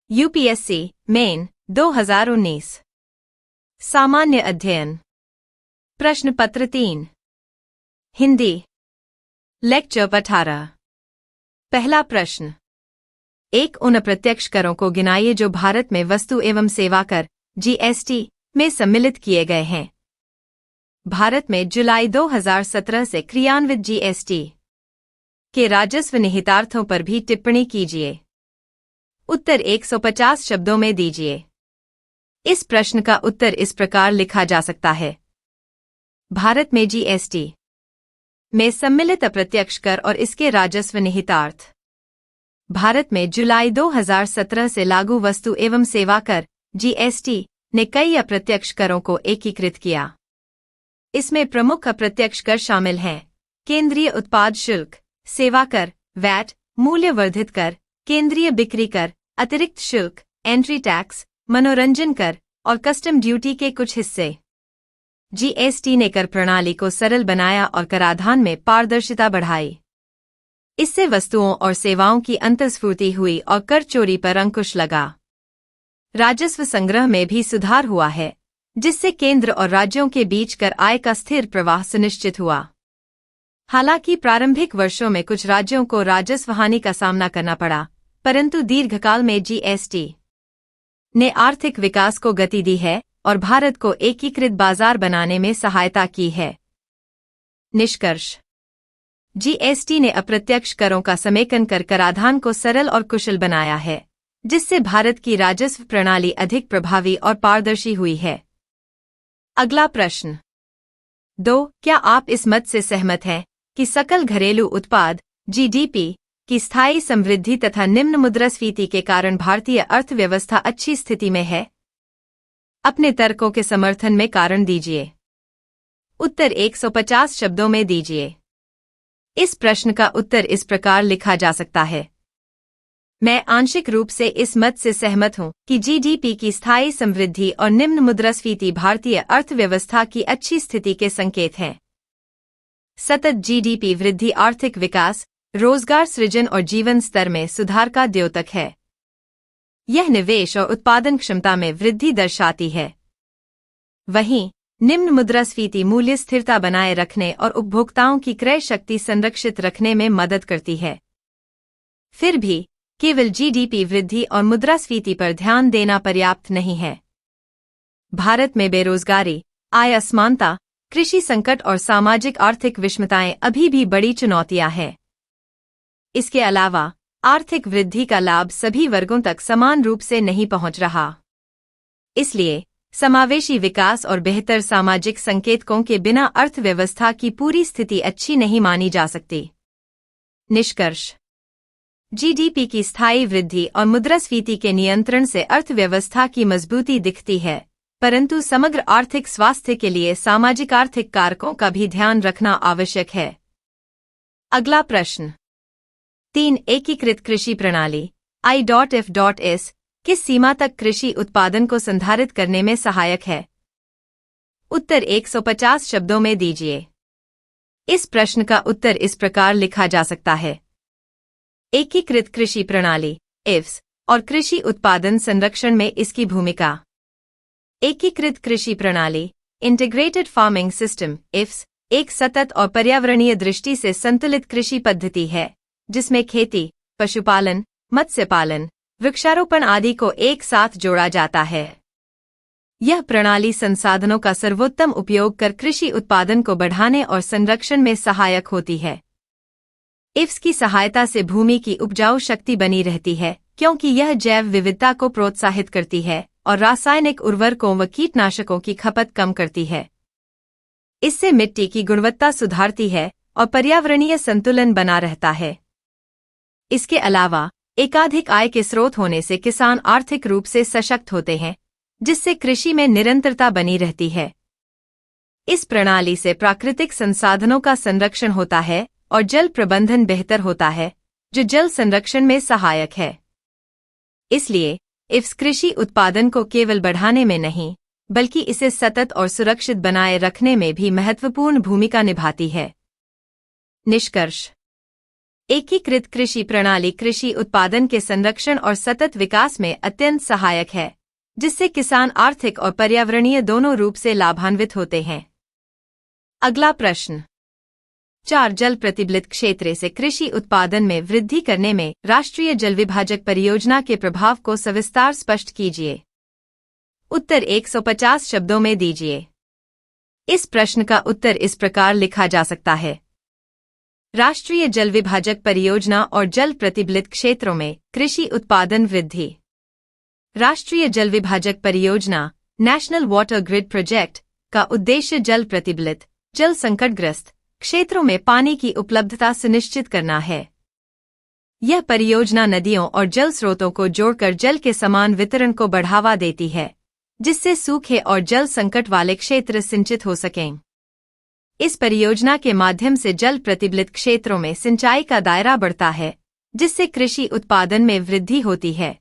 UPSC main 2019 सामान्य अध्ययन प्रश्न पत्र 3 हिंदी लेक्चर 18 पहला प्रश्न एक उन अप्रत्यक्ष करों को गिनाइए जो भारत में वस्तु एवं सेवा कर जीएसटी में सम्मिलित किए गए हैं। भारत में जुलाई 2017 से क्रियान्वित जीएसटी के राजस्व निहितार्थों पर भी टिप्पणी कीजिए। उत्तर 150 शब्दों में दीजिए। इस प्रश्न का उत्तर इस प्रकार लिखा जा सकता है। भारत में जीएसटी में सम्मिलित अप्रत्यक्ष कर और इसके राजस्व निहितार्थ। भारत में जुलाई 2017 से लागू वस्तु एवं सेवा कर जीएसटी ने कई अप्रत्यक्ष करों को एकीकृत किया। इसमें प्रमुख अप्रत्यक्ष कर शामिल हैं: केंद्रीय उत्पाद शुल्क, सेवा कर, वैट, मूल्य वर्धित कर, केंद्रीय बिक्री कर, अतिरिक्त शुल्क, एंट्री टैक्स, मनोरंजन कर और कस्टम ड्यूटी के कुछ हिस्से। जीएसटी ने कर प्रणाली को सरल बनाया और कराधान में पारदर्शिता बढ़ाई। इससे वस्तुओं और सेवाओं की अंतर्स्फूर्ति हुई और कर चोरी पर अंकुश लगा। राजस्व संग्रह में भी सुधार हुआ है, जिससे केंद्र और राज्यों के बीच कर आय का स्थिर प्रवाह सुनिश्चित हुआ। हालांकि प्रारंभिक वर्षों में कुछ राज्यों को राजस्व हानि का सामना करना पड़ा, परंतु दीर्घकाल में जीएसटी ने आर्थिक विकास को गति दी है और भारत को एकीकृत बाजार बनाने में सहायता की है। निष्कर्ष: जीएसटी ने अप्रत्यक्ष करों का समेकन कर कराधान को सरल और कुशल बनाया है, जिससे भारत की राजस्व प्रणाली अधिक प्रभावी और पारदर्शी हुई है। अगला प्रश्न 2. क्या आप इस मत से सहमत हैं कि सकल घरेलू उत्पाद जीडीपी की स्थायी समृद्धि तथा निम्न मुद्रास्फीति के कारण भारतीय अर्थव्यवस्था अच्छी स्थिति में है? अपने तर्कों के समर्थन में कारण दीजिए। उत्तर 150 शब्दों में दीजिए। इस प्रश्न का उत्तर इस प्रकार लिखा जा सकता है। मैं आंशिक रूप से इस मत से सहमत हूं कि जीडीपी की स्थायी समृद्धि और निम्न मुद्रास्फीति भारतीय अर्थव्यवस्था की अच्छी स्थिति के संकेत हैं। सतत जीडीपी वृद्धि आर्थिक विकास, रोजगार सृजन और जीवन स्तर में सुधार का द्योतक है। यह निवेश और उत्पादन क्षमता में वृद्धि दर्शाती है। वहीं निम्न मुद्रास्फीति मूल्य स्थिरता बनाए रखने और उपभोक्ताओं की क्रय शक्ति संरक्षित रखने में मदद करती है। फिर भी केवल जीडीपी वृद्धि और मुद्रास्फीति पर ध्यान देना पर्याप्त नहीं है। भारत में बेरोजगारी, आय असमानता, कृषि संकट और सामाजिक आर्थिक विषमताएं अभी भी बड़ी चुनौतियां हैं। इसके अलावा आर्थिक वृद्धि का लाभ सभी वर्गों तक समान रूप से नहीं पहुंच रहा। इसलिए समावेशी विकास और बेहतर सामाजिक संकेतकों के बिना अर्थव्यवस्था की पूरी स्थिति अच्छी नहीं मानी जा सकती। निष्कर्ष: जीडीपी की स्थायी वृद्धि और मुद्रास्फीति के नियंत्रण से अर्थव्यवस्था की मजबूती दिखती है, परंतु समग्र आर्थिक स्वास्थ्य के लिए सामाजिक आर्थिक कारकों का भी ध्यान रखना आवश्यक है। अगला प्रश्न 3. एकीकृत कृषि प्रणाली I.F.S किस सीमा तक कृषि उत्पादन को संधारित करने में सहायक है? उत्तर 150 शब्दों में दीजिए। इस प्रश्न का उत्तर इस प्रकार लिखा जा सकता है। एकीकृत कृषि प्रणाली IFS और कृषि उत्पादन संरक्षण में इसकी भूमिका। एकीकृत कृषि प्रणाली इंटीग्रेटेड फार्मिंग सिस्टम IFS एक सतत और पर्यावरणीय दृष्टि से संतुलित कृषि पद्धति है, जिसमें खेती, पशुपालन, मत्स्य पालन, वृक्षारोपण आदि को एक साथ जोड़ा जाता है। यह प्रणाली संसाधनों का सर्वोत्तम उपयोग कर कृषि उत्पादन को बढ़ाने और संरक्षण में सहायक होती है। IFS की सहायता से भूमि की उपजाऊ शक्ति बनी रहती है, क्योंकि यह जैव विविधता को प्रोत्साहित करती है और रासायनिक उर्वरकों व कीटनाशकों की खपत कम करती है। इससे मिट्टी की गुणवत्ता सुधारती है और पर्यावरणीय संतुलन बना रहता है। इसके अलावा एकाधिक आय के स्रोत होने से किसान आर्थिक रूप से सशक्त होते हैं, जिससे कृषि में निरंतरता बनी रहती है। इस प्रणाली से प्राकृतिक संसाधनों का संरक्षण होता है और जल प्रबंधन बेहतर होता है, जो जल संरक्षण में सहायक है। इसलिए IFS कृषि उत्पादन को केवल बढ़ाने में नहीं, बल्कि इसे सतत और सुरक्षित बनाए रखने में भी महत्वपूर्ण भूमिका निभाती है। निष्कर्ष: एकीकृत कृषि प्रणाली कृषि उत्पादन के संरक्षण और सतत विकास में अत्यंत सहायक है, जिससे किसान आर्थिक और पर्यावरणीय दोनों रूप से लाभान्वित होते हैं। अगला प्रश्न 4 जल प्रतिबलित क्षेत्र से कृषि उत्पादन में वृद्धि करने में राष्ट्रीय जल विभाजक परियोजना के प्रभाव को सविस्तार स्पष्ट कीजिए। उत्तर 150 शब्दों में दीजिए। इस प्रश्न का उत्तर इस प्रकार लिखा जा सकता है। राष्ट्रीय जल विभाजक परियोजना और जल प्रतिबलित क्षेत्रों में कृषि उत्पादन वृद्धि। राष्ट्रीय जल विभाजक परियोजना नेशनल वाटर ग्रिड प्रोजेक्ट का उद्देश्य जल प्रतिबलित, जल संकटग्रस्त क्षेत्रों में पानी की उपलब्धता सुनिश्चित करना है। यह परियोजना नदियों और जल स्रोतों को जोड़कर जल के समान वितरण को बढ़ावा देती है, जिससे सूखे और जल संकट वाले क्षेत्र सिंचित हो सकें। इस परियोजना के माध्यम से जल प्रतिबलित क्षेत्रों में सिंचाई का दायरा बढ़ता है, जिससे कृषि उत्पादन में वृद्धि होती है।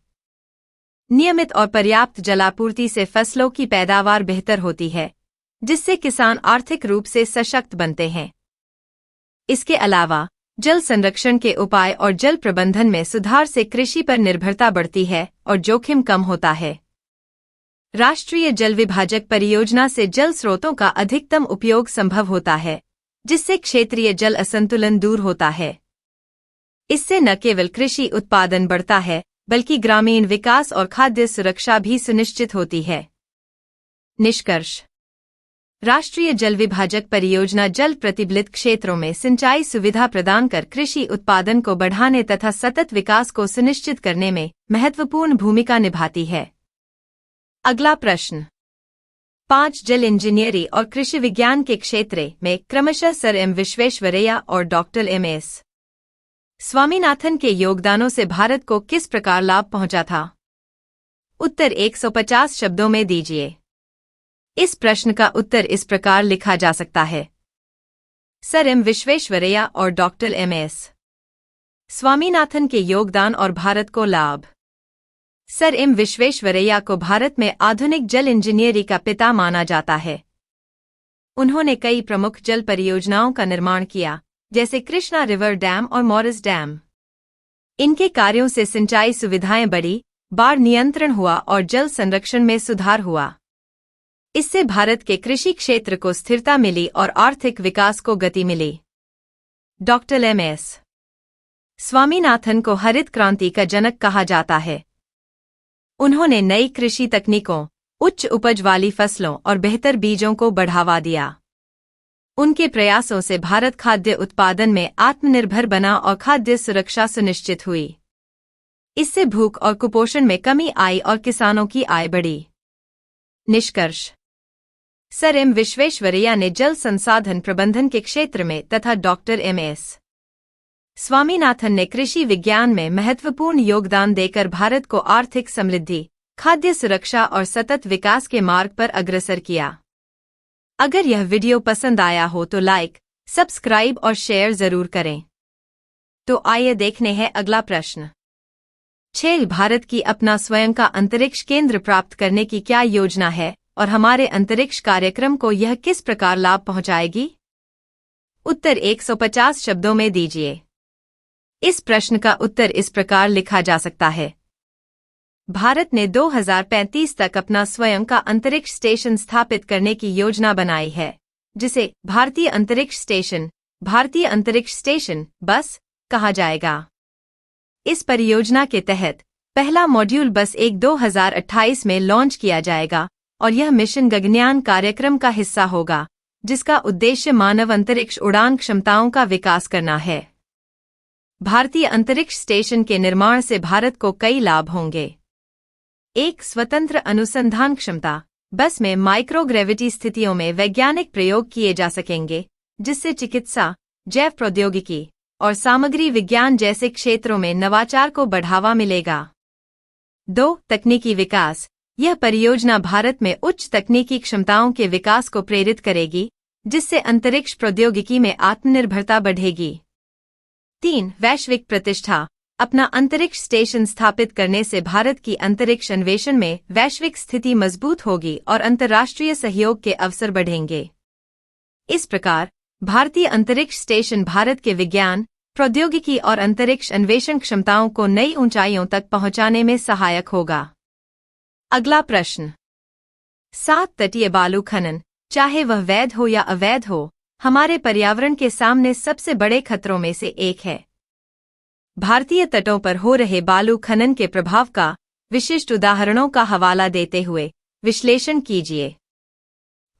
नियमित और पर्याप्त जलापूर्ति से फसलों की पैदावार बेहतर होती है, जिससे किसान आर्थिक रूप से सशक्त बनते हैं। इसके अलावा जल संरक्षण के उपाय और जल प्रबंधन में सुधार से कृषि पर निर्भरता बढ़ती है और जोखिम कम होता है। राष्ट्रीय जल विभाजक परियोजना से जल स्रोतों का अधिकतम उपयोग संभव होता है, जिससे क्षेत्रीय जल असंतुलन दूर होता है। इससे न केवल कृषि उत्पादन बढ़ता है, बल्कि ग्रामीण विकास और खाद्य सुरक्षा भी सुनिश्चित होती है। निष्कर्ष: राष्ट्रीय जल विभाजक परियोजना जल प्रतिबलित क्षेत्रों में सिंचाई सुविधा प्रदान कर कृषि उत्पादन को बढ़ाने तथा सतत विकास को सुनिश्चित करने में महत्वपूर्ण भूमिका निभाती है। अगला प्रश्न 5 जल इंजीनियरिंग और कृषि विज्ञान के क्षेत्र में क्रमशः सर एम विश्वेश्वरैया और डॉक्टर एम एस स्वामीनाथन के योगदानों से भारत को किस प्रकार लाभ पहुंचा था? उत्तर 150 शब्दों में दीजिए। इस प्रश्न का उत्तर इस प्रकार लिखा जा सकता है। सर एम विश्वेश्वरैया और डॉक्टर एम एस स्वामीनाथन के योगदान और भारत को लाभ। सर एम विश्वेश्वरैया को भारत में आधुनिक जल इंजीनियरिंग का पिता माना जाता है। उन्होंने कई प्रमुख जल परियोजनाओं का निर्माण किया, जैसे कृष्णा रिवर डैम और मॉरिस डैम। इनके कार्यों से सिंचाई सुविधाएं बढ़ी, बाढ़ नियंत्रण हुआ और जल संरक्षण में सुधार हुआ। इससे भारत के कृषि क्षेत्र को स्थिरता मिली और आर्थिक विकास को गति मिली। डॉक्टर एम एस स्वामीनाथन को हरित क्रांति का जनक कहा जाता है। उन्होंने नई कृषि तकनीकों, उच्च उपज वाली फसलों और बेहतर बीजों को बढ़ावा दिया। उनके प्रयासों से भारत खाद्य उत्पादन में आत्मनिर्भर बना और खाद्य सुरक्षा सुनिश्चित हुई। इससे भूख और कुपोषण में कमी आई और किसानों की आय बढ़ी। निष्कर्ष: सर एम विश्वेश्वरैया ने जल संसाधन प्रबंधन के क्षेत्र में तथा डॉक्टर एम एस स्वामीनाथन ने कृषि विज्ञान में महत्वपूर्ण योगदान देकर भारत को आर्थिक समृद्धि, खाद्य सुरक्षा और सतत विकास के मार्ग पर अग्रसर किया। अगर यह वीडियो पसंद आया हो तो लाइक, सब्सक्राइब और शेयर जरूर करें। तो आइए देखने हैं अगला प्रश्न। 6 भारत की अपना स्वयं का अंतरिक्ष केंद्र प्राप्त करने की क्या योजना है और हमारे अंतरिक्ष कार्यक्रम को यह किस प्रकार लाभ पहुंचाएगी? उत्तर 150 शब्दों में दीजिए। इस प्रश्न का उत्तर इस प्रकार लिखा जा सकता है। भारत ने 2035 तक अपना स्वयं का अंतरिक्ष स्टेशन स्थापित करने की योजना बनाई है, जिसे भारतीय अंतरिक्ष स्टेशन बस कहा जाएगा। इस परियोजना के तहत पहला मॉड्यूल बस 1 2028 में लॉन्च किया जाएगा और यह मिशन गगनयान कार्यक्रम का हिस्सा होगा, जिसका उद्देश्य मानव अंतरिक्ष उड़ान क्षमताओं का विकास करना है। भारतीय अंतरिक्ष स्टेशन के निर्माण से भारत को कई लाभ होंगे। एक स्वतंत्र अनुसंधान क्षमता, बस में माइक्रोग्रेविटी स्थितियों में वैज्ञानिक प्रयोग किए जा सकेंगे, जिससे चिकित्सा, जैव प्रौद्योगिकी और सामग्री विज्ञान जैसे क्षेत्रों में नवाचार को बढ़ावा मिलेगा। 2 तकनीकी विकास, यह परियोजना भारत में उच्च तकनीकी क्षमताओं के विकास को प्रेरित करेगी, जिससे अंतरिक्ष प्रौद्योगिकी में आत्मनिर्भरता बढ़ेगी। 3 वैश्विक प्रतिष्ठा, अपना अंतरिक्ष स्टेशन स्थापित करने से भारत की अंतरिक्ष अन्वेषण में वैश्विक स्थिति मजबूत होगी और अंतर्राष्ट्रीय सहयोग के अवसर बढ़ेंगे। इस प्रकार भारतीय अंतरिक्ष स्टेशन भारत के विज्ञान, प्रौद्योगिकी और अंतरिक्ष अन्वेषण क्षमताओं को नई ऊंचाइयों तक पहुंचाने में सहायक होगा। अगला प्रश्न। 7 तटीय बालू खनन, चाहे वह वैध हो या अवैध हो, हमारे पर्यावरण के सामने सबसे बड़े खतरों में से एक है। भारतीय तटों पर हो रहे बालू खनन के प्रभाव का विशिष्ट उदाहरणों का हवाला देते हुए विश्लेषण कीजिए।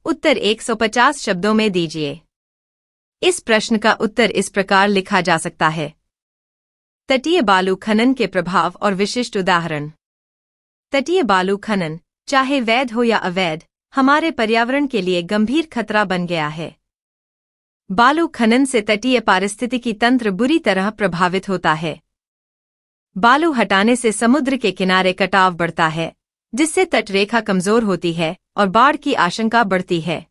उत्तर 150 शब्दों में दीजिए। इस प्रश्न का उत्तर इस प्रकार लिखा जा सकता है। तटीय बालू खनन के प्रभाव और विशिष्ट उदाहरण। तटीय बालू खनन, चाहे वैध हो या अवैध, हमारे पर्यावरण के लिए गंभीर खतरा बन गया है। बालू खनन से तटीय पारिस्थितिकी तंत्र बुरी तरह प्रभावित होता है। बालू हटाने से समुद्र के किनारे कटाव बढ़ता है, जिससे तटरेखा कमजोर होती है और बाढ़ की आशंका बढ़ती है।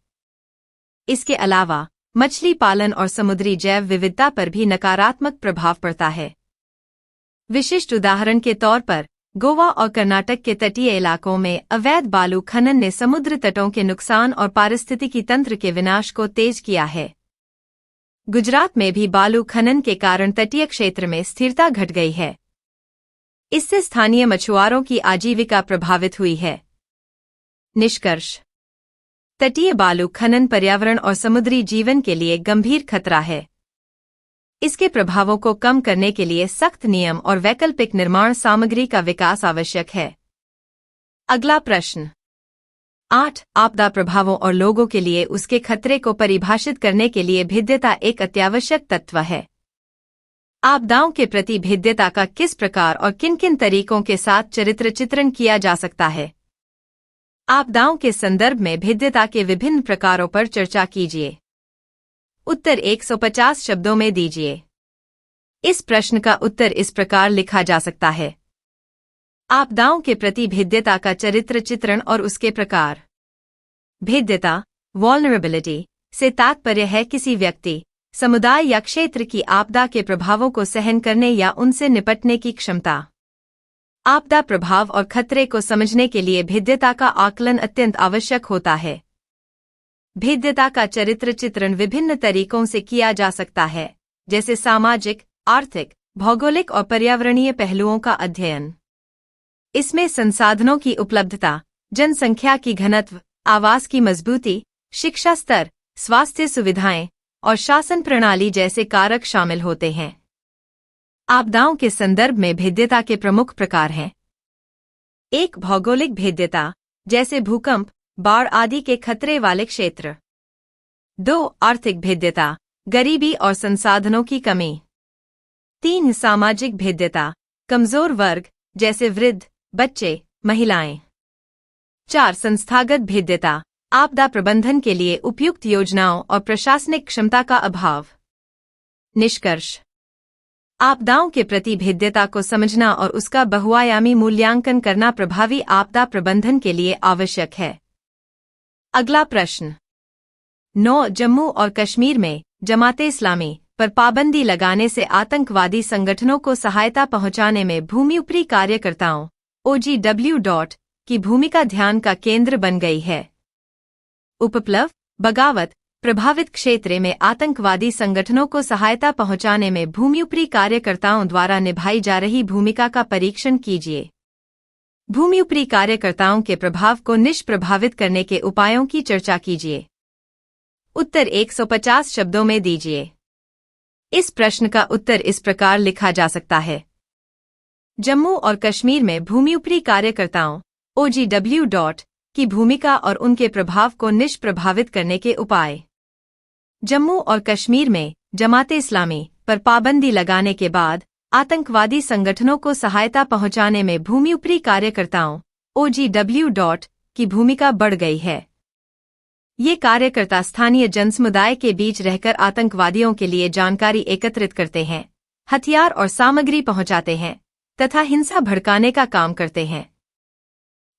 इसके अलावा मछली पालन और समुद्री जैव विविधता पर भी नकारात्मक प्रभाव पड़ता है। विशिष्ट उदाहरण के तौर पर गोवा और कर्नाटक के तटीय इलाकों में अवैध बालू खनन ने समुद्र तटों के नुकसान और पारिस्थितिकी तंत्र के विनाश को तेज किया है। गुजरात में भी बालू खनन के कारण तटीय क्षेत्र में स्थिरता घट गई है। इससे स्थानीय मछुआरों की आजीविका प्रभावित हुई है। निष्कर्ष। तटीय बालू खनन पर्यावरण और समुद्री जीवन के लिए गंभीर खतरा है। इसके प्रभावों को कम करने के लिए सख्त नियम और वैकल्पिक निर्माण सामग्री का विकास आवश्यक है। अगला प्रश्न। 8 आपदा प्रभावों और लोगों के लिए उसके खतरे को परिभाषित करने के लिए भेद्यता एक अत्यावश्यक तत्व है। आपदाओं के प्रति भेद्यता का किस प्रकार और किन किन तरीकों के साथ चरित्र चित्रण किया जा सकता है? आपदाओं के संदर्भ में भेद्यता के विभिन्न प्रकारों पर चर्चा कीजिए। उत्तर 150 शब्दों में दीजिए। इस प्रश्न का उत्तर इस प्रकार लिखा जा सकता है। आपदाओं के प्रति भेद्यता का चरित्र चित्रण और उसके प्रकार। भेद्यता, वल्नरेबिलिटी, से तात्पर्य है किसी व्यक्ति, समुदाय या क्षेत्र की आपदा के प्रभावों को सहन करने या उनसे निपटने की क्षमता। आपदा प्रभाव और खतरे को समझने के लिए भेद्यता का आकलन अत्यंत आवश्यक होता है। भेद्यता का चरित्र चित्रण विभिन्न तरीकों से किया जा सकता है, जैसे सामाजिक, आर्थिक, भौगोलिक और पर्यावरणीय पहलुओं का अध्ययन। इसमें संसाधनों की उपलब्धता, जनसंख्या की घनत्व, आवास की मजबूती, शिक्षा स्तर, स्वास्थ्य सुविधाएं और शासन प्रणाली जैसे कारक शामिल होते हैं। आपदाओं के संदर्भ में भेद्यता के प्रमुख प्रकार हैं। 1 भौगोलिक भेद्यता, जैसे भूकंप, बाढ़ आदि के खतरे वाले क्षेत्र। 2 आर्थिक भेद्यता, गरीबी और संसाधनों की कमी। 3 सामाजिक भेद्यता, कमजोर वर्ग, जैसे वृद्ध, बच्चे, महिलाएं। 4 संस्थागत भेद्यता, आपदा प्रबंधन के लिए उपयुक्त योजनाओं और प्रशासनिक क्षमता का अभाव। निष्कर्ष। आपदाओं के प्रति भेद्यता को समझना और उसका बहुआयामी मूल्यांकन करना प्रभावी आपदा प्रबंधन के लिए आवश्यक है। अगला प्रश्न। 9 जम्मू और कश्मीर में जमात-ए-इस्लामी पर पाबंदी लगाने से आतंकवादी संगठनों को सहायता पहुंचाने में भूमि उपरी कार्यकर्ताओं OGW. की भूमिका ध्यान का केंद्र बन गई है। उपप्लव, बगावत प्रभावित क्षेत्र में आतंकवादी संगठनों को सहायता पहुंचाने में भूमि उपरी कार्यकर्ताओं द्वारा निभाई जा रही भूमिका का परीक्षण कीजिए। भूमि उपरी कार्यकर्ताओं के प्रभाव को निष्प्रभावित करने के उपायों की चर्चा कीजिए। उत्तर 150 शब्दों में दीजिए। इस प्रश्न का उत्तर इस प्रकार लिखा जा सकता है। जम्मू और कश्मीर में भूमि उपरी कार्यकर्ताओं OGW. की भूमिका और उनके प्रभाव को निष्प्रभावित करने के उपाय। जम्मू और कश्मीर में जमात-ए-इस्लामी पर पाबंदी लगाने के बाद आतंकवादी संगठनों को सहायता पहुंचाने में भूमि उपरी कार्यकर्ताओं OGW. की भूमिका बढ़ गई है। ये कार्यकर्ता स्थानीय जनसमुदाय के बीच रहकर आतंकवादियों के लिए जानकारी एकत्रित करते हैं, हथियार और सामग्री पहुंचाते हैं तथा हिंसा भड़काने का काम करते हैं।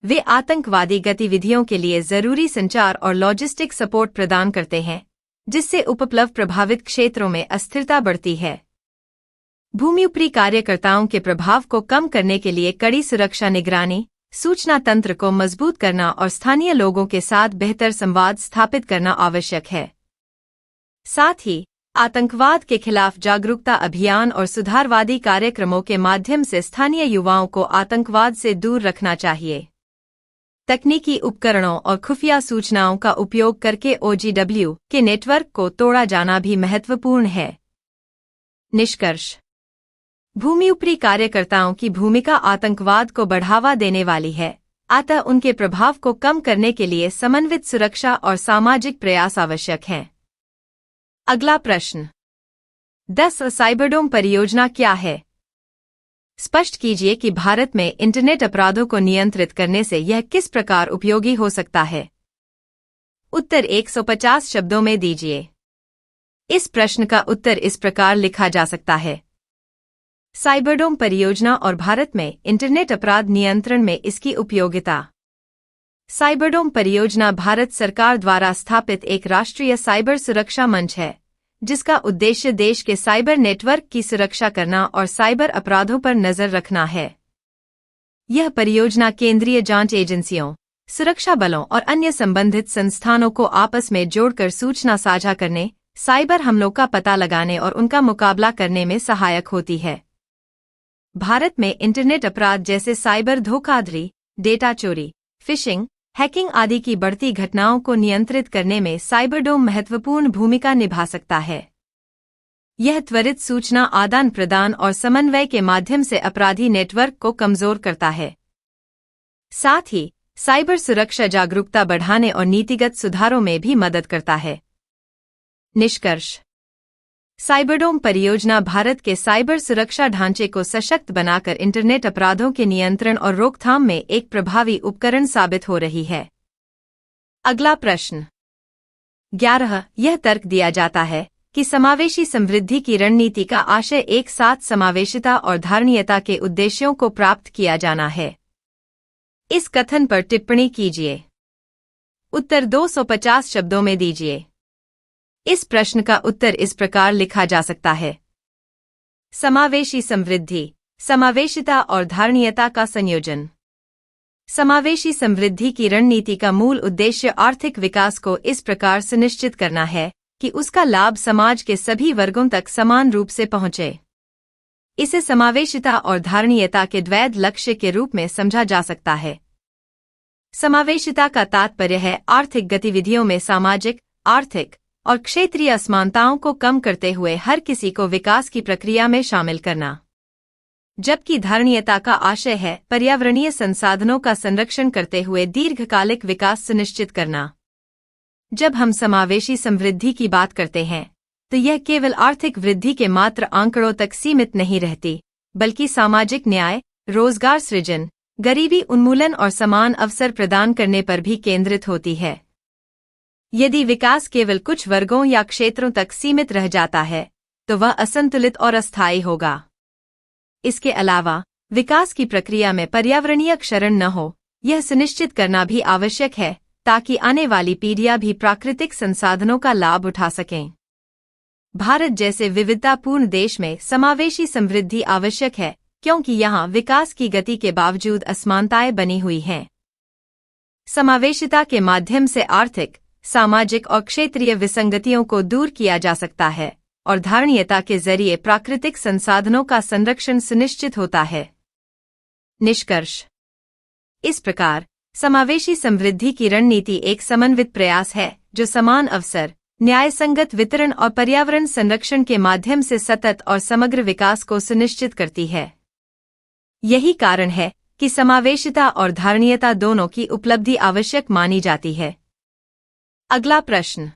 वे आतंकवादी गतिविधियों के लिए जरूरी संचार और लॉजिस्टिक सपोर्ट प्रदान करते हैं, जिससे उपप्लव प्रभावित क्षेत्रों में अस्थिरता बढ़ती है। भूमि उपरी कार्यकर्ताओं के प्रभाव को कम करने के लिए कड़ी सुरक्षा निगरानी, सूचना तंत्र को मजबूत करना और स्थानीय लोगों के साथ बेहतर संवाद स्थापित करना आवश्यक है। साथ ही आतंकवाद के खिलाफ जागरूकता अभियान और सुधारवादी कार्यक्रमों के माध्यम से स्थानीय युवाओं को आतंकवाद से दूर रखना चाहिए। तकनीकी उपकरणों और खुफिया सूचनाओं का उपयोग करके OGW के नेटवर्क को तोड़ा जाना भी महत्वपूर्ण है। निष्कर्ष: भूमि ऊपरी कार्यकर्ताओं की भूमिका आतंकवाद को बढ़ावा देने वाली है, अतः उनके प्रभाव को कम करने के लिए समन्वित सुरक्षा और सामाजिक प्रयास आवश्यक हैं। अगला प्रश्न: 10 साइबरडोम परियोजना क्या है? स्पष्ट कीजिए कि भारत में इंटरनेट अपराधों को नियंत्रित करने से यह किस प्रकार उपयोगी हो सकता है। उत्तर 150 शब्दों में दीजिए। इस प्रश्न का उत्तर इस प्रकार लिखा जा सकता है: साइबरडोम परियोजना और भारत में इंटरनेट अपराध नियंत्रण में इसकी उपयोगिता। साइबरडोम परियोजना भारत सरकार द्वारा स्थापित एक राष्ट्रीय साइबर सुरक्षा मंच है, जिसका उद्देश्य देश के साइबर नेटवर्क की सुरक्षा करना और साइबर अपराधों पर नजर रखना है। यह परियोजना केंद्रीय जांच एजेंसियों, सुरक्षा बलों और अन्य संबंधित संस्थानों को आपस में जोड़कर सूचना साझा करने, साइबर हमलों का पता लगाने और उनका मुकाबला करने में सहायक होती है। भारत में इंटरनेट अपराध जैसे साइबर धोखाधड़ी, डेटा चोरी, फिशिंग, हैकिंग आदि की बढ़ती घटनाओं को नियंत्रित करने में साइबरडोम महत्वपूर्ण भूमिका निभा सकता है। यह त्वरित सूचना आदान प्रदान और समन्वय के माध्यम से अपराधी नेटवर्क को कमजोर करता है। साथ ही साइबर सुरक्षा जागरूकता बढ़ाने और नीतिगत सुधारों में भी मदद करता है। निष्कर्ष: साइबरडोम परियोजना भारत के साइबर सुरक्षा ढांचे को सशक्त बनाकर इंटरनेट अपराधों के नियंत्रण और रोकथाम में एक प्रभावी उपकरण साबित हो रही है। अगला प्रश्न: 11 यह तर्क दिया जाता है कि समावेशी समृद्धि की रणनीति का आशय एक साथ समावेशिता और धारणीयता के उद्देश्यों को प्राप्त किया जाना है। इस कथन पर टिप्पणी कीजिए। उत्तर 250 शब्दों में दीजिए। इस प्रश्न का उत्तर इस प्रकार लिखा जा सकता है: समावेशी समृद्धि, समावेशिता और धारणीयता का संयोजन। समावेशी समृद्धि की रणनीति का मूल उद्देश्य आर्थिक विकास को इस प्रकार सुनिश्चित करना है कि उसका लाभ समाज के सभी वर्गों तक समान रूप से पहुंचे। इसे समावेशिता और धारणीयता के द्वैध लक्ष्य के रूप में समझा जा सकता है। समावेशिता का तात्पर्य है आर्थिक गतिविधियों में सामाजिक, आर्थिक और क्षेत्रीय असमानताओं को कम करते हुए हर किसी को विकास की प्रक्रिया में शामिल करना, जबकि धारणीयता का आशय है पर्यावरणीय संसाधनों का संरक्षण करते हुए दीर्घकालिक विकास सुनिश्चित करना। जब हम समावेशी समृद्धि की बात करते हैं तो यह केवल आर्थिक वृद्धि के मात्र आंकड़ों तक सीमित नहीं रहती, बल्कि सामाजिक न्याय, रोजगार सृजन, गरीबी उन्मूलन और समान अवसर प्रदान करने पर भी केंद्रित होती है। यदि विकास केवल कुछ वर्गों या क्षेत्रों तक सीमित रह जाता है तो वह असंतुलित और अस्थायी होगा। इसके अलावा विकास की प्रक्रिया में पर्यावरणीय क्षरण न हो, यह सुनिश्चित करना भी आवश्यक है ताकि आने वाली पीढ़ियां भी प्राकृतिक संसाधनों का लाभ उठा सकें। भारत जैसे विविधतापूर्ण देश में समावेशी समृद्धि आवश्यक है, क्योंकि यहाँ विकास की गति के बावजूद असमानताएं बनी हुई हैं। समावेशिता के माध्यम से आर्थिक, सामाजिक और क्षेत्रीय विसंगतियों को दूर किया जा सकता है और धारणीयता के जरिए प्राकृतिक संसाधनों का संरक्षण सुनिश्चित होता है। निष्कर्ष: इस प्रकार समावेशी समृद्धि की रणनीति एक समन्वित प्रयास है जो समान अवसर, न्यायसंगत वितरण और पर्यावरण संरक्षण के माध्यम से सतत और समग्र विकास को सुनिश्चित करती है। यही कारण है कि समावेशिता और धारणीयता दोनों की उपलब्धि आवश्यक मानी जाती है। अगला प्रश्न: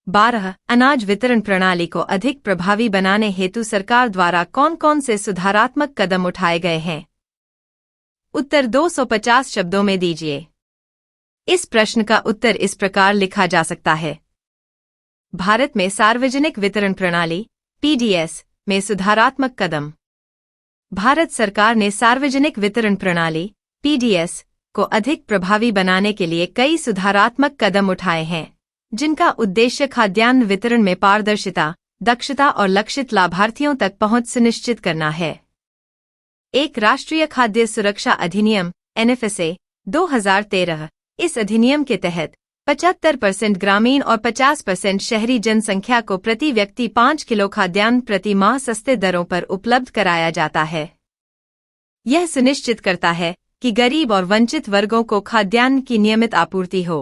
12 अनाज वितरण प्रणाली को अधिक प्रभावी बनाने हेतु सरकार द्वारा कौन-कौन से सुधारात्मक कदम उठाए गए हैं? उत्तर 250 शब्दों में दीजिए। इस प्रश्न का उत्तर इस प्रकार लिखा जा सकता है: भारत में सार्वजनिक वितरण प्रणाली (PDS) में सुधारात्मक कदम। भारत सरकार ने सार्वजनिक वितरण प्रणाली (PDS) को अधिक प्रभावी बनाने के लिए कई सुधारात्मक कदम उठाए हैं, जिनका उद्देश्य खाद्यान्न वितरण में पारदर्शिता, दक्षता और लक्षित लाभार्थियों तक पहुंच सुनिश्चित करना है। एक राष्ट्रीय खाद्य सुरक्षा अधिनियम (NFSA) 2013। इस अधिनियम के तहत 75% ग्रामीण और 50% शहरी जनसंख्या को प्रति व्यक्ति 5 किलो खाद्यान्न प्रति माह सस्ते दरों पर उपलब्ध कराया जाता है। यह सुनिश्चित करता है कि गरीब और वंचित वर्गों को खाद्यान्न की नियमित आपूर्ति हो।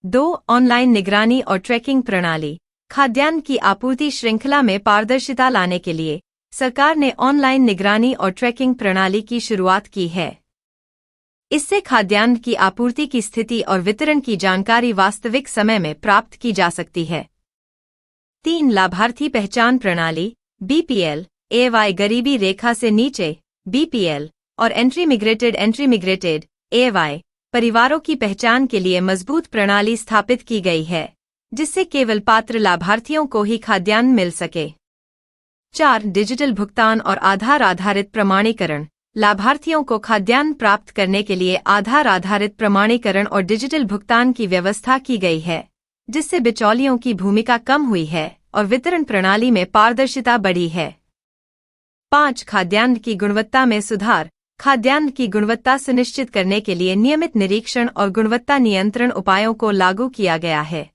2. ऑनलाइन निगरानी और ट्रैकिंग प्रणाली। खाद्यान्न की आपूर्ति श्रृंखला में पारदर्शिता लाने के लिए सरकार ने ऑनलाइन निगरानी और ट्रैकिंग प्रणाली की शुरुआत की है। इससे खाद्यान्न की आपूर्ति की स्थिति और वितरण की जानकारी वास्तविक समय में प्राप्त की जा सकती है। 3. लाभार्थी पहचान प्रणाली BPL, AY गरीबी रेखा से नीचे BPL और एंट्री मिग्रेटेड AY परिवारों की पहचान के लिए मजबूत प्रणाली स्थापित की गई है, जिससे केवल पात्र लाभार्थियों को ही खाद्यान्न मिल सके। 4. डिजिटल भुगतान और आधार आधारित प्रमाणीकरण। लाभार्थियों को खाद्यान्न प्राप्त करने के लिए आधार आधारित प्रमाणीकरण और डिजिटल भुगतान की व्यवस्था की गई है, जिससे बिचौलियों की भूमिका कम हुई है और वितरण प्रणाली में पारदर्शिता बढ़ी है। 5. खाद्यान्न की गुणवत्ता में सुधार। खाद्यान्न की गुणवत्ता सुनिश्चित करने के लिए नियमित निरीक्षण और गुणवत्ता नियंत्रण उपायों को लागू किया गया है।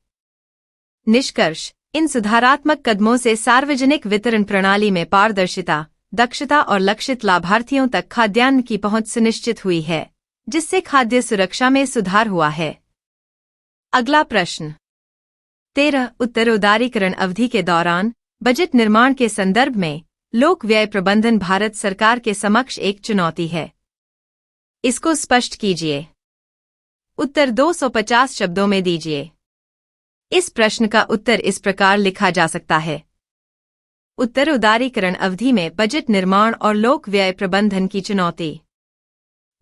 निष्कर्ष: इन सुधारात्मक कदमों से सार्वजनिक वितरण प्रणाली में पारदर्शिता, दक्षता और लक्षित लाभार्थियों तक खाद्यान्न की पहुंच सुनिश्चित हुई है, जिससे खाद्य सुरक्षा में सुधार हुआ है। अगला प्रश्न 13. उत्तराधिकारीकरण अवधि के दौरान बजट निर्माण के संदर्भ में लोक व्यय प्रबंधन भारत सरकार के समक्ष एक चुनौती है। इसको स्पष्ट कीजिए। उत्तर 250 शब्दों में दीजिए। इस प्रश्न का उत्तर इस प्रकार लिखा जा सकता है। उत्तराधिकारीकरण अवधि में बजट निर्माण और लोक व्यय प्रबंधन की चुनौती।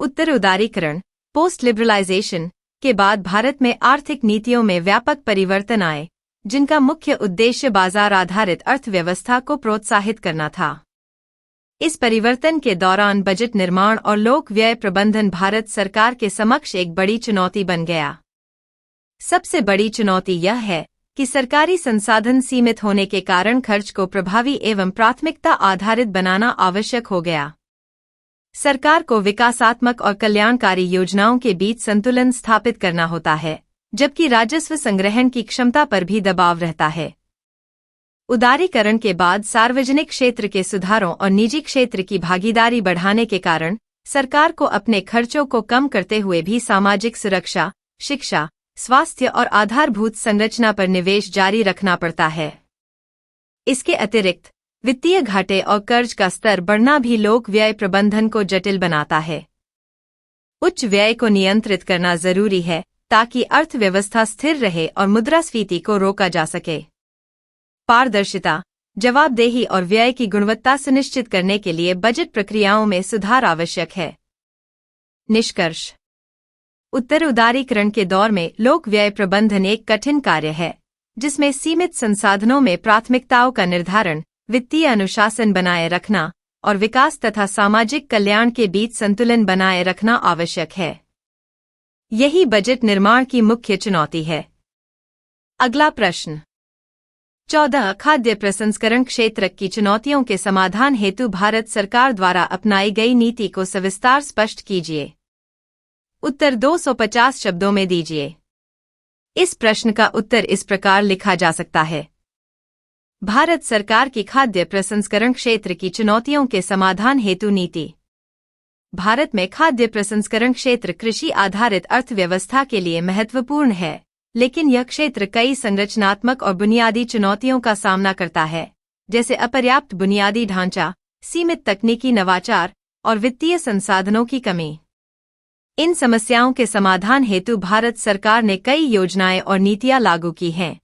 उत्तराधिकारीकरण पोस्ट लिबरलाइजेशन के बाद भारत में आर्थिक नीतियों में व्यापक परिवर्तन आए, जिनका मुख्य उद्देश्य बाजार आधारित अर्थव्यवस्था को प्रोत्साहित करना था। इस परिवर्तन के दौरान बजट निर्माण और लोक व्यय प्रबंधन भारत सरकार के समक्ष एक बड़ी चुनौती बन गया। सबसे बड़ी चुनौती यह है कि सरकारी संसाधन सीमित होने के कारण खर्च को प्रभावी एवं प्राथमिकता आधारित बनाना आवश्यक हो गया। सरकार को विकासात्मक और कल्याणकारी योजनाओं के बीच संतुलन स्थापित करना होता है, जबकि राजस्व संग्रहण की क्षमता पर भी दबाव रहता है। उदारीकरण के बाद सार्वजनिक क्षेत्र के सुधारों और निजी क्षेत्र की भागीदारी बढ़ाने के कारण सरकार को अपने खर्चों को कम करते हुए भी सामाजिक सुरक्षा, शिक्षा, स्वास्थ्य और आधारभूत संरचना पर निवेश जारी रखना पड़ता है। इसके अतिरिक्त वित्तीय घाटे और कर्ज का स्तर बढ़ना भी लोक व्यय प्रबंधन को जटिल बनाता है। उच्च व्यय को नियंत्रित करना जरूरी है ताकि अर्थव्यवस्था स्थिर रहे और मुद्रास्फीति को रोका जा सके। पारदर्शिता, जवाबदेही और व्यय की गुणवत्ता सुनिश्चित करने के लिए बजट प्रक्रियाओं में सुधार आवश्यक है। निष्कर्ष: उत्तराधिकारीकरण के दौर में लोक व्यय प्रबंधन एक कठिन कार्य है, जिसमें सीमित संसाधनों में प्राथमिकताओं का निर्धारण, वित्तीय अनुशासन बनाए रखना और विकास तथा सामाजिक कल्याण के बीच संतुलन बनाए रखना आवश्यक है। यही बजट निर्माण की मुख्य चुनौती है। अगला प्रश्न 14. खाद्य प्रसंस्करण क्षेत्र की चुनौतियों के समाधान हेतु भारत सरकार द्वारा अपनाई गई नीति को सविस्तार स्पष्ट कीजिए। उत्तर 250 शब्दों में दीजिए। इस प्रश्न का उत्तर इस प्रकार लिखा जा सकता है। भारत सरकार की खाद्य प्रसंस्करण क्षेत्र की चुनौतियों के समाधान हेतु नीति। भारत में खाद्य प्रसंस्करण क्षेत्र कृषि आधारित अर्थव्यवस्था के लिए महत्वपूर्ण है, लेकिन यह क्षेत्र कई संरचनात्मक और बुनियादी चुनौतियों का सामना करता है, जैसे अपर्याप्त बुनियादी ढांचा, सीमित तकनीकी नवाचार और वित्तीय संसाधनों की कमी। इन समस्याओं के समाधान हेतु भारत सरकार ने कई योजनाएं और नीतियां लागू की हैं।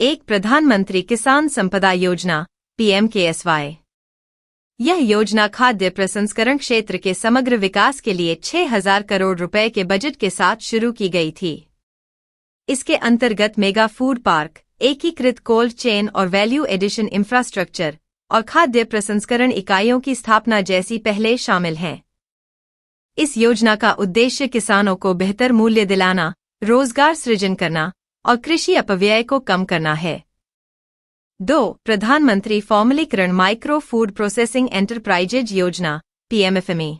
1. प्रधानमंत्री किसान संपदा योजना PMKSY। यह योजना खाद्य प्रसंस्करण क्षेत्र के समग्र विकास के लिए 6,000 करोड़ रुपए के बजट के साथ शुरू की गई थी। इसके अंतर्गत मेगा फूड पार्क, एकीकृत कोल्ड चेन और वैल्यू एडिशन इंफ्रास्ट्रक्चर और खाद्य प्रसंस्करण इकाइयों की स्थापना जैसी पहले शामिल हैं। इस योजना का उद्देश्य किसानों को बेहतर मूल्य दिलाना, रोजगार सृजन करना और कृषि अपव्यय को कम करना है। 2. प्रधानमंत्री फॉर्मलीकरण माइक्रो फूड प्रोसेसिंग एंटरप्राइजेज योजना PMFME।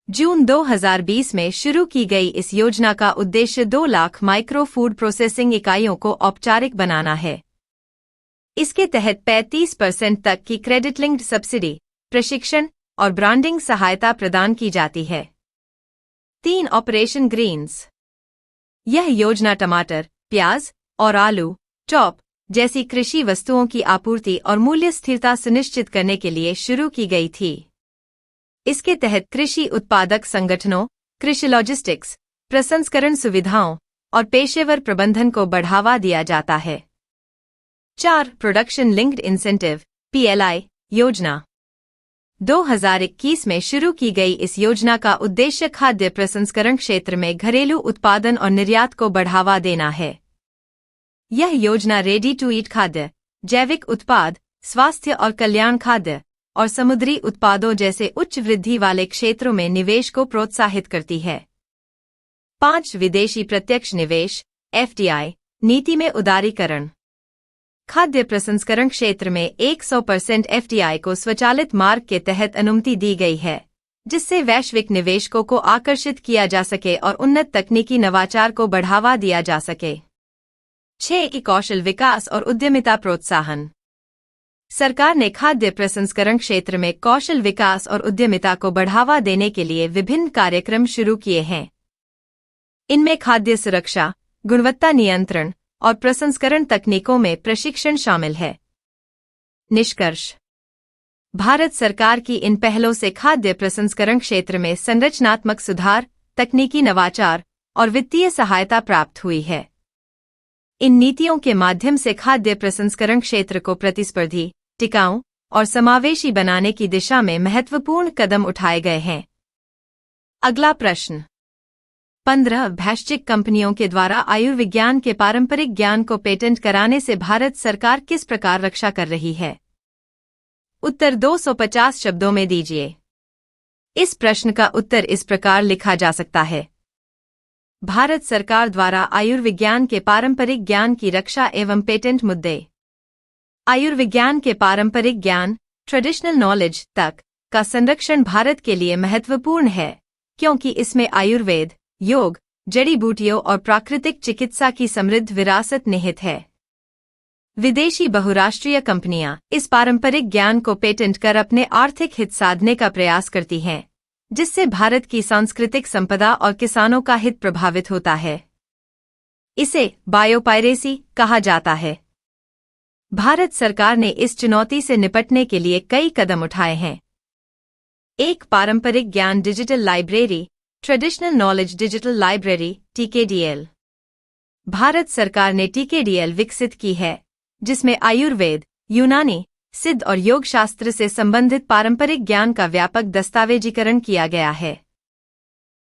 जून 2020 में शुरू की गई इस योजना का उद्देश्य 2 लाख माइक्रो फूड प्रोसेसिंग इकाइयों को औपचारिक बनाना है। इसके तहत 35% तक की क्रेडिट लिंक्ड सब्सिडी, प्रशिक्षण और ब्रांडिंग सहायता प्रदान की जाती है। 3 ऑपरेशन ग्रीन्स। यह योजना टमाटर, प्याज और आलू, टॉप जैसी कृषि वस्तुओं की आपूर्ति और मूल्य स्थिरता सुनिश्चित करने के लिए शुरू की गई थी। इसके तहत कृषि उत्पादक संगठनों, कृषि लॉजिस्टिक्स, प्रसंस्करण सुविधाओं और पेशेवर प्रबंधन को बढ़ावा दिया जाता है। 4 प्रोडक्शन लिंक्ड इंसेंटिव (PLI) योजना। 2021 में शुरू की गई इस योजना का उद्देश्य खाद्य प्रसंस्करण क्षेत्र में घरेलू उत्पादन और निर्यात को बढ़ावा देना है। यह योजना रेडी टू ईट खाद्य, जैविक उत्पाद, स्वास्थ्य और कल्याण खाद्य और समुद्री उत्पादों जैसे उच्च वृद्धि वाले क्षेत्रों में निवेश को प्रोत्साहित करती है। 5 विदेशी प्रत्यक्ष निवेश (FDI) नीति में उदारीकरण। खाद्य प्रसंस्करण क्षेत्र में 100% FDI को स्वचालित मार्ग के तहत अनुमति दी गई है, जिससे वैश्विक निवेशकों को आकर्षित किया जा सके और उन्नत तकनीकी नवाचार को बढ़ावा दिया जा सके। 6 कौशल विकास और उद्यमिता प्रोत्साहन। सरकार ने खाद्य प्रसंस्करण क्षेत्र में कौशल विकास और उद्यमिता को बढ़ावा देने के लिए विभिन्न कार्यक्रम शुरू किए हैं। इनमें खाद्य सुरक्षा, गुणवत्ता नियंत्रण और प्रसंस्करण तकनीकों में प्रशिक्षण शामिल है। निष्कर्ष। भारत सरकार की इन पहलों से खाद्य प्रसंस्करण क्षेत्र में संरचनात्मक सुधार, तकनीकी नवाचार और वित्तीय सहायता प्राप्त हुई है। इन नीतियों के माध्यम से खाद्य प्रसंस्करण क्षेत्र को प्रतिस्पर्धी, टिकाऊ और समावेशी बनाने की दिशा में महत्वपूर्ण कदम उठाए गए हैं। अगला प्रश्न। 15 वैश्विक कंपनियों के द्वारा आयुर्विज्ञान के पारंपरिक ज्ञान को पेटेंट कराने से भारत सरकार किस प्रकार रक्षा कर रही है? उत्तर 250 शब्दों में दीजिए। इस प्रश्न का उत्तर इस प्रकार लिखा जा सकता है। भारत सरकार द्वारा आयुर्विज्ञान के पारंपरिक ज्ञान की रक्षा एवं पेटेंट मुद्दे। आयुर्विज्ञान के पारंपरिक ज्ञान ट्रेडिशनल नॉलेज तक का संरक्षण भारत के लिए महत्वपूर्ण है, क्योंकि इसमें आयुर्वेद, योग, जड़ी बूटियों और प्राकृतिक चिकित्सा की समृद्ध विरासत निहित है। विदेशी बहुराष्ट्रीय कंपनियां इस पारंपरिक ज्ञान को पेटेंट कर अपने आर्थिक हित साधने का प्रयास करती हैं, जिससे भारत की सांस्कृतिक संपदा और किसानों का हित प्रभावित होता है। इसे बायोपायरेसी कहा जाता है। भारत सरकार ने इस चुनौती से निपटने के लिए कई कदम उठाए हैं। 1 पारंपरिक ज्ञान digital library traditional knowledge digital library (TKDL). Bharat सरकार ने TKDL विकसित की है, जिसमें आयुर्वेद, यूनानी, सिद्ध और योग शास्त्र से संबंधित पारंपरिक ज्ञान का व्यापक दस्तावेजीकरण किया गया है।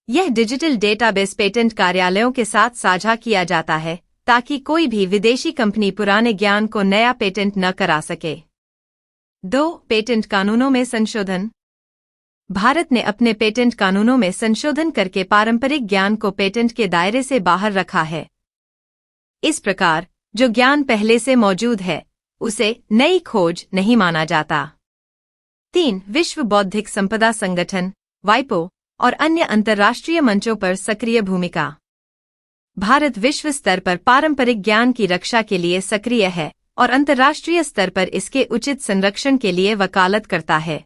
यह डिजिटल डेटाबेस पेटेंट कार्यालयों के साथ साझा किया जाता है, ताकि कोई भी विदेशी कंपनी पुराने ज्ञान को नया पेटेंट न करा सके। 2 पेटेंट कानूनों में संशोधन। भारत ने अपने पेटेंट कानूनों में संशोधन करके पारंपरिक ज्ञान को पेटेंट के दायरे से बाहर रखा है। इस प्रकार जो ज्ञान पहले से मौजूद है, उसे नई खोज नहीं माना जाता। 3 विश्व बौद्धिक संपदा संगठन (WIPO) और अन्य अंतर्राष्ट्रीय मंचों पर सक्रिय भूमिका। भारत विश्व स्तर पर पारंपरिक ज्ञान की रक्षा के लिए सक्रिय है और अंतर्राष्ट्रीय स्तर पर इसके उचित संरक्षण के लिए वकालत करता है।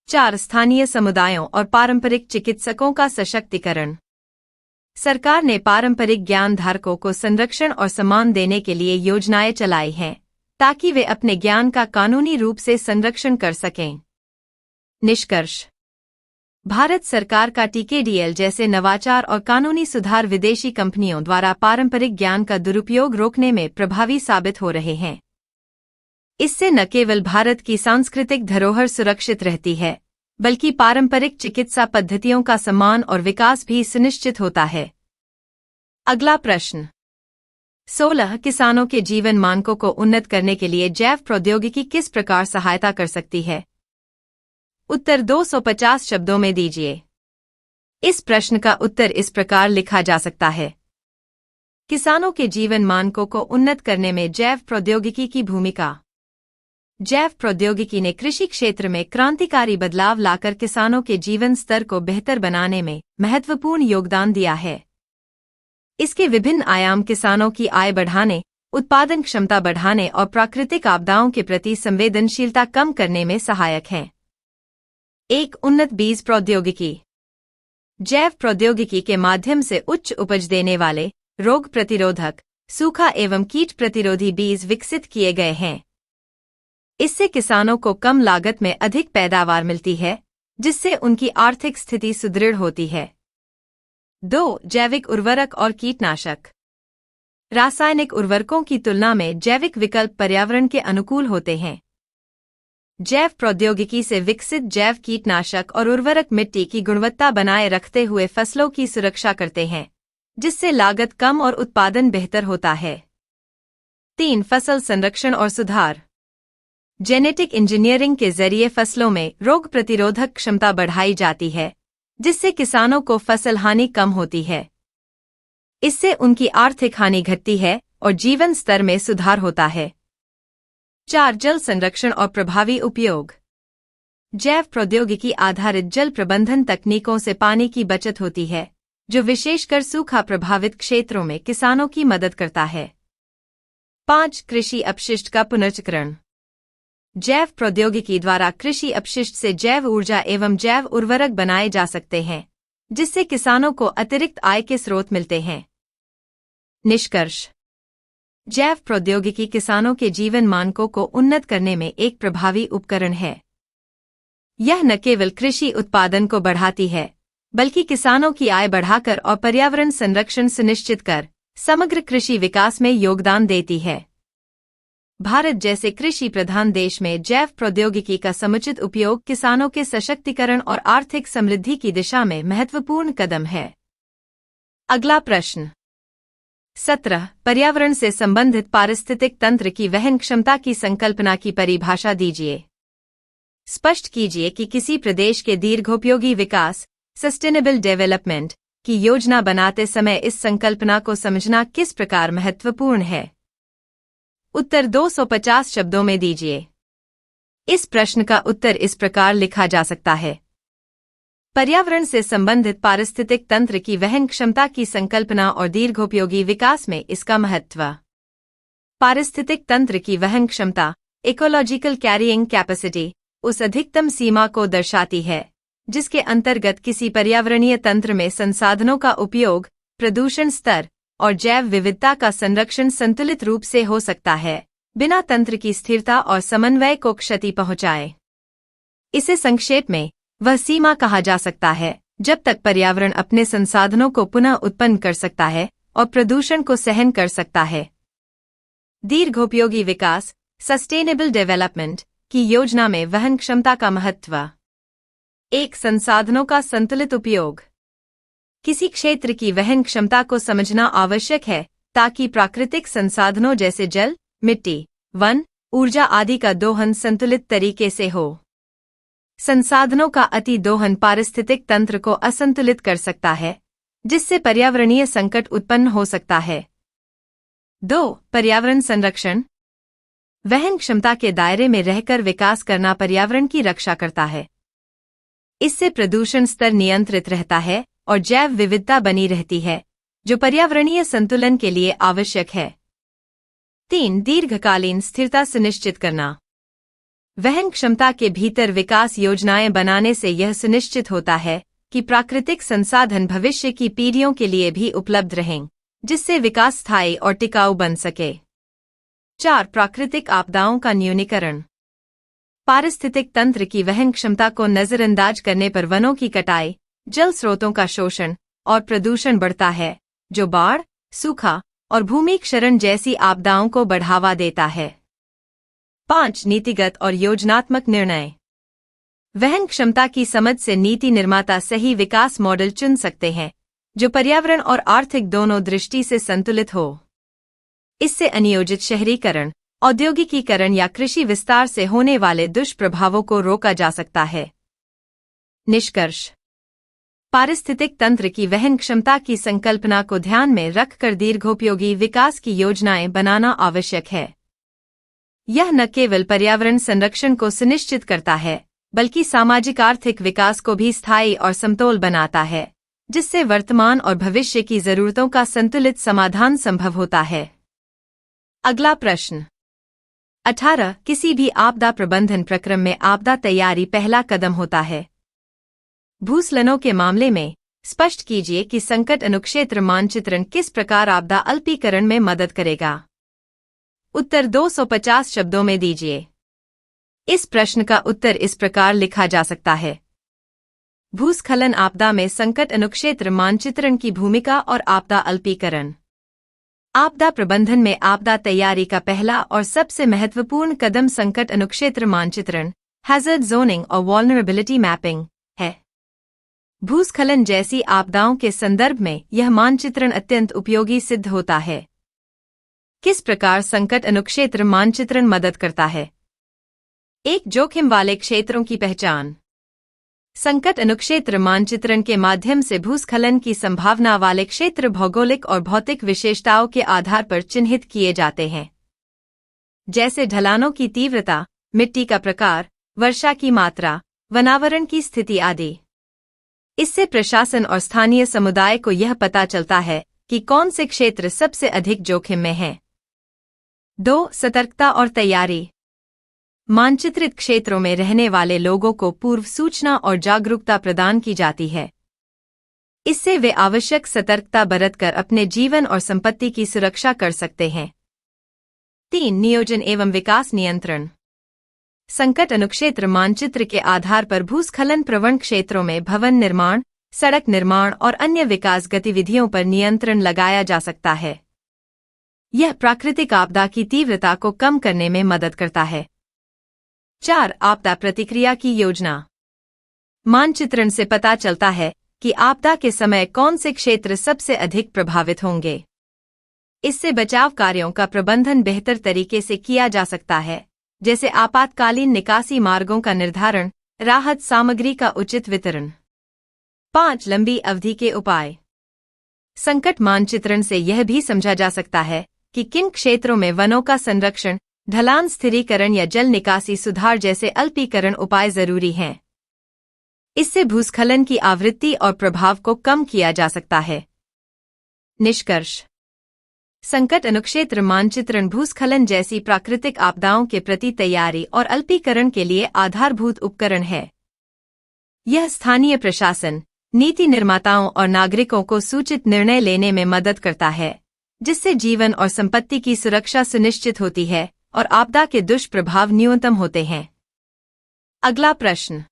4 स्थानीय समुदायों और पारंपरिक चिकित्सकों का सशक्तिकरण। सरकार ने पारंपरिक ज्ञान धारकों को संरक्षण और सम्मान देने के लिए योजनाएं चलाई हैं, ताकि वे अपने ज्ञान का कानूनी रूप से संरक्षण कर सकें। निष्कर्ष। भारत सरकार का TKDL जैसे नवाचार और कानूनी सुधार विदेशी कंपनियों द्वारा पारंपरिक ज्ञान का दुरुपयोग रोकने में प्रभावी साबित हो रहे हैं। इससे न केवल भारत की सांस्कृतिक धरोहर सुरक्षित रहती है, बल्कि पारंपरिक चिकित्सा पद्धतियों का सम्मान और विकास भी सुनिश्चित होता है। अगला प्रश्न। 16 किसानों के जीवन मानकों को उन्नत करने के लिए जैव प्रौद्योगिकी किस प्रकार सहायता कर सकती है? उत्तर 250 शब्दों में दीजिए। इस प्रश्न का उत्तर इस प्रकार लिखा जा सकता है। किसानों के जीवन मानकों को उन्नत करने में जैव प्रौद्योगिकी की भूमिका। जैव प्रौद्योगिकी ने कृषि क्षेत्र में क्रांतिकारी बदलाव लाकर किसानों के जीवन स्तर को बेहतर बनाने में महत्वपूर्ण योगदान दिया है। इसके विभिन्न आयाम किसानों की आय बढ़ाने, उत्पादन क्षमता बढ़ाने और प्राकृतिक आपदाओं के प्रति संवेदनशीलता कम करने में सहायक हैं। एक उन्नत बीज प्रौद्योगिकी। जैव प्रौद्योगिकी के माध्यम से उच्च उपज देने वाले, रोग प्रतिरोधक, सूखा एवं कीट प्रतिरोधी बीज विकसित किए गए हैं। इससे किसानों को कम लागत में अधिक पैदावार मिलती है, जिससे उनकी आर्थिक स्थिति सुदृढ़ होती है। 2. जैविक उर्वरक और कीटनाशक। रासायनिक उर्वरकों की तुलना में जैविक विकल्प पर्यावरण के अनुकूल होते हैं। जैव प्रौद्योगिकी से विकसित जैव कीटनाशक और उर्वरक मिट्टी की गुणवत्ता बनाए रखते हुए फसलों की सुरक्षा करते हैं, जिससे लागत कम और उत्पादन बेहतर होता है। 3. फसल संरक्षण और सुधार। जेनेटिक इंजीनियरिंग के जरिए फसलों में रोग प्रतिरोधक क्षमता बढ़ाई जाती है, जिससे किसानों को फसल हानि कम होती है। इससे उनकी आर्थिक हानि घटती है और जीवन स्तर में सुधार होता है। 4. जल संरक्षण और प्रभावी उपयोग। जैव प्रौद्योगिकी आधारित जल प्रबंधन तकनीकों से पानी की बचत होती है, जो विशेषकर सूखा प्रभावित क्षेत्रों में किसानों की मदद करता है। 5. कृषि अपशिष्ट का पुनर्चक्रण। जैव प्रौद्योगिकी द्वारा कृषि अपशिष्ट से जैव ऊर्जा एवं जैव उर्वरक बनाए जा सकते हैं, जिससे किसानों को अतिरिक्त आय के स्रोत मिलते हैं। निष्कर्ष। जैव प्रौद्योगिकी किसानों के जीवन मानकों को उन्नत करने में एक प्रभावी उपकरण है। यह न केवल कृषि उत्पादन को बढ़ाती है, बल्कि किसानों की आय बढ़ाकर और पर्यावरण संरक्षण सुनिश्चित कर समग्र कृषि विकास में योगदान देती है। भारत जैसे कृषि प्रधान देश में जैव प्रौद्योगिकी का समुचित उपयोग किसानों के सशक्तिकरण और आर्थिक समृद्धि की दिशा में महत्वपूर्ण कदम है। अगला प्रश्न। 17. पर्यावरण से संबंधित पारिस्थितिक तंत्र की वहन क्षमता की संकल्पना की परिभाषा दीजिए। स्पष्ट कीजिए कि किसी प्रदेश के दीर्घोपयोगी विकास, सस्टेनेबल डेवलपमेंट, की योजना बनाते समय इस संकल्पना को समझना किस प्रकार महत्वपूर्ण है। उत्तर 250 शब्दों में दीजिए। इस प्रश्न का उत्तर इस प्रकार लिखा जा सकता है। पर्यावरण से संबंधित पारिस्थितिक तंत्र की वहन क्षमता की संकल्पना और दीर्घोपयोगी विकास में इसका महत्व। पारिस्थितिक तंत्र की वहन क्षमता, इकोलॉजिकल कैरिइंग कैपेसिटी, उस अधिकतम सीमा को दर्शाती है, जिसके अंतर्गत किसी पर्यावरणीय तंत्र में संसाधनों का उपयोग, प्रदूषण स्तर और जैव विविधता का संरक्षण संतुलित रूप से हो सकता है, बिना तंत्र की स्थिरता और समन्वय को क्षति पहुंचाए। इसे संक्षेप में वह सीमा कहा जा सकता है जब तक पर्यावरण अपने संसाधनों को पुनः उत्पन्न कर सकता है और प्रदूषण को सहन कर सकता है। दीर्घोपयोगी विकास, सस्टेनेबल डेवलपमेंट, की योजना में वहन क्षमता का महत्व। 1. संसाधनों का संतुलित उपयोग। किसी क्षेत्र की वहन क्षमता को समझना आवश्यक है ताकि प्राकृतिक संसाधनों जैसे जल, मिट्टी, वन, ऊर्जा आदि का दोहन संतुलित तरीके से हो। संसाधनों का अति दोहन पारिस्थितिक तंत्र को असंतुलित कर सकता है, जिससे पर्यावरणीय संकट उत्पन्न हो सकता है। 2. पर्यावरण संरक्षण। वहन क्षमता के दायरे में रहकर विकास करना पर्यावरण की रक्षा करता है। इससे प्रदूषण स्तर नियंत्रित रहता है और जैव विविधता बनी रहती है, जो पर्यावरणीय संतुलन के लिए आवश्यक है। 3. दीर्घकालीन स्थिरता सुनिश्चित करना। वहन क्षमता के भीतर विकास योजनाएं बनाने से यह सुनिश्चित होता है कि प्राकृतिक संसाधन भविष्य की पीढ़ियों के लिए भी उपलब्ध रहें, जिससे विकास स्थायी और टिकाऊ बन सके। 4. प्राकृतिक आपदाओं का न्यूनीकरण। पारिस्थितिक तंत्र की वहन क्षमता को नजरअंदाज करने पर वनों की कटाई, जल स्रोतों का शोषण और प्रदूषण बढ़ता है, जो बाढ़, सूखा और भूमि क्षरण जैसी आपदाओं को बढ़ावा देता है। 5. नीतिगत और योजनात्मक निर्णय। वहन क्षमता की समझ से नीति निर्माता सही विकास मॉडल चुन सकते हैं, जो पर्यावरण और आर्थिक दोनों दृष्टि से संतुलित हो। इससे अनियोजित शहरीकरण, औद्योगिकीकरण या कृषि विस्तार से होने वाले दुष्प्रभावों को रोका जा सकता है। निष्कर्ष। पारिस्थितिक तंत्र की वहन क्षमता की संकल्पना को ध्यान में रखकर दीर्घोपयोगी विकास की योजनाएं बनाना आवश्यक है। यह न केवल पर्यावरण संरक्षण को सुनिश्चित करता है, बल्कि सामाजिक आर्थिक विकास को भी स्थायी और समतोल बनाता है, जिससे वर्तमान और भविष्य की जरूरतों का संतुलित समाधान संभव होता है। अगला प्रश्न 18। किसी भी आपदा प्रबंधन प्रक्रम में आपदा तैयारी पहला कदम होता है। भूस्खलनों के मामले में स्पष्ट कीजिए कि संकट अनुक्षेत्र मानचित्रण किस प्रकार आपदा अल्पीकरण में मदद करेगा। उत्तर 250 शब्दों में दीजिए। इस प्रश्न का उत्तर इस प्रकार लिखा जा सकता है। भूस्खलन आपदा में संकट अनुक्षेत्र मानचित्रण की भूमिका और आपदा अल्पीकरण। आपदा प्रबंधन में आपदा तैयारी का पहला और सबसे महत्वपूर्ण कदम संकट अनुक्षेत्र मानचित्रण, हैजर्ड जोनिंग और वल्नरेबिलिटी मैपिंग है। भूस्खलन जैसी आपदाओं के संदर्भ में यह मानचित्रण अत्यंत उपयोगी सिद्ध होता है। किस प्रकार संकट अनुक्षेत्र मानचित्रण मदद करता है? एक जोखिम वाले क्षेत्रों की पहचान। संकट अनुक्षेत्र मानचित्रण के माध्यम से भूस्खलन की संभावना वाले क्षेत्र भौगोलिक और भौतिक विशेषताओं के आधार पर चिन्हित किए जाते हैं, जैसे ढलानों की तीव्रता, मिट्टी का प्रकार, वर्षा की मात्रा, वनावरण की स्थिति आदि। इससे प्रशासन और स्थानीय समुदाय को यह पता चलता है कि कौन से क्षेत्र सबसे अधिक जोखिम में हैं। 2. सतर्कता और तैयारी। मानचित्रित क्षेत्रों में रहने वाले लोगों को पूर्व सूचना और जागरूकता प्रदान की जाती है। इससे वे आवश्यक सतर्कता बरतकर अपने जीवन और संपत्ति की सुरक्षा कर सकते हैं। 3. नियोजन एवं विकास नियंत्रण। संकट अनुक्षेत्र मानचित्र के आधार पर भूस्खलन प्रवण क्षेत्रों में भवन निर्माण, सड़क निर्माण और अन्य विकास गतिविधियों पर नियंत्रण लगाया जा सकता है। यह प्राकृतिक आपदा की तीव्रता को कम करने में मदद करता है। 4. आपदा प्रतिक्रिया की योजना। मानचित्रण से पता चलता है कि आपदा के समय कौन से क्षेत्र सबसे अधिक प्रभावित होंगे। इससे बचाव कार्यों का प्रबंधन बेहतर तरीके से किया जा सकता है, जैसे आपातकालीन निकासी मार्गों का निर्धारण, राहत सामग्री का उचित वितरण। 5. लंबी अवधि के उपाय। संकट मानचित्रण से यह भी समझा जा सकता है कि किन क्षेत्रों में वनों का संरक्षण, ढलान स्थिरीकरण या जल निकासी सुधार जैसे अल्पीकरण उपाय जरूरी हैं। इससे भूस्खलन की आवृत्ति और प्रभाव को कम किया जा सकता है। निष्कर्ष। संकट अनुक्षेत्र मानचित्रण भूस्खलन जैसी प्राकृतिक आपदाओं के प्रति तैयारी और अल्पीकरण के लिए आधारभूत उपकरण है। यह स्थानीय प्रशासन, नीति निर्माताओं और नागरिकों को सूचित निर्णय लेने में मदद करता है, जिससे जीवन और संपत्ति की सुरक्षा सुनिश्चित होती है और आपदा के दुष्प्रभाव न्यूनतम होते हैं। अगला प्रश्न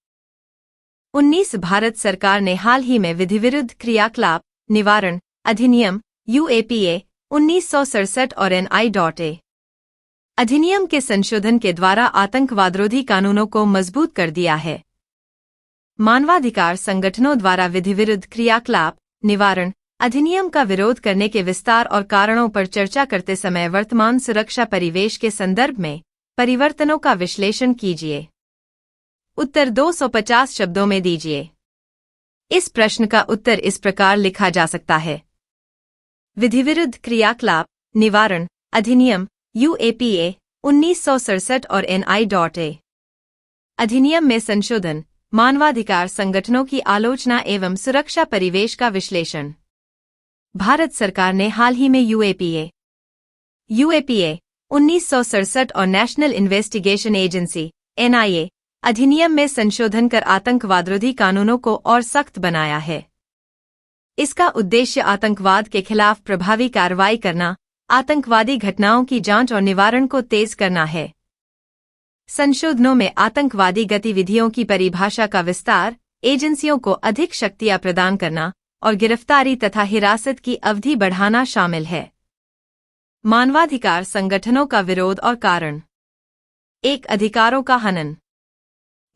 19। भारत सरकार ने हाल ही में विधिविरुद्ध क्रियाकलाप निवारण अधिनियम UAPA 1967 और NI.A अधिनियम के संशोधन के द्वारा आतंकवादरोधी कानूनों को मजबूत कर दिया है। मानवाधिकार संगठनों द्वारा विधिविरुद्ध क्रियाकलाप निवारण अधिनियम का विरोध करने के विस्तार और कारणों पर चर्चा करते समय वर्तमान सुरक्षा परिवेश के संदर्भ में परिवर्तनों का विश्लेषण कीजिए। उत्तर 250 शब्दों में दीजिए। इस प्रश्न का उत्तर इस प्रकार लिखा जा सकता है। विधिविरुद्ध क्रियाकलाप निवारण अधिनियम UAPA 1967 और NI.A अधिनियम में संशोधन, मानवाधिकार संगठनों की आलोचना एवं सुरक्षा परिवेश का विश्लेषण। भारत सरकार ने हाल ही में UAPA 1967 और नेशनल इन्वेस्टिगेशन एजेंसी NIA अधिनियम में संशोधन कर आतंकवादरोधी कानूनों को और सख्त बनाया है। इसका उद्देश्य आतंकवाद के खिलाफ प्रभावी कार्रवाई करना, आतंकवादी घटनाओं की जांच और निवारण को तेज करना है। संशोधनों में आतंकवादी गतिविधियों की परिभाषा का विस्तार, एजेंसियों को अधिक शक्तियां प्रदान करना और गिरफ्तारी तथा हिरासत की अवधि बढ़ाना शामिल है। मानवाधिकार संगठनों का विरोध और कारण। 1. अधिकारों का हनन।